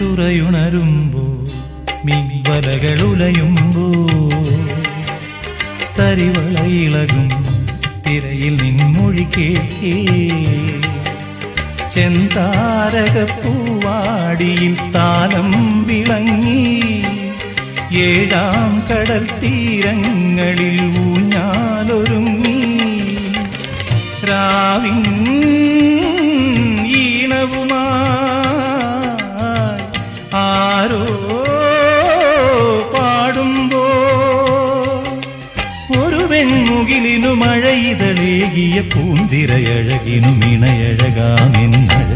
തുറയുണരുമ്പോ മിൻവലകളുലയുമ്പോ തരിവളയിളകും തിരയിൽ നിൻമൊഴി കേൾക്കേ ചെന്താരകപ്പൂവാടിയിൽ താലം വിളങ്ങി ഏഴാം കടൽ തീരങ്ങളിൽ ഊഞ്ഞാലൊരുങ്ങി രാവിൻ ഈണവുമായി ആരോ പാടുമ്പോ ഒരു വെൺമുകിലിനു മഴയിതളേകിയ പൂന്തിരയഴകിനു മിണയഴകാമെന്നഴ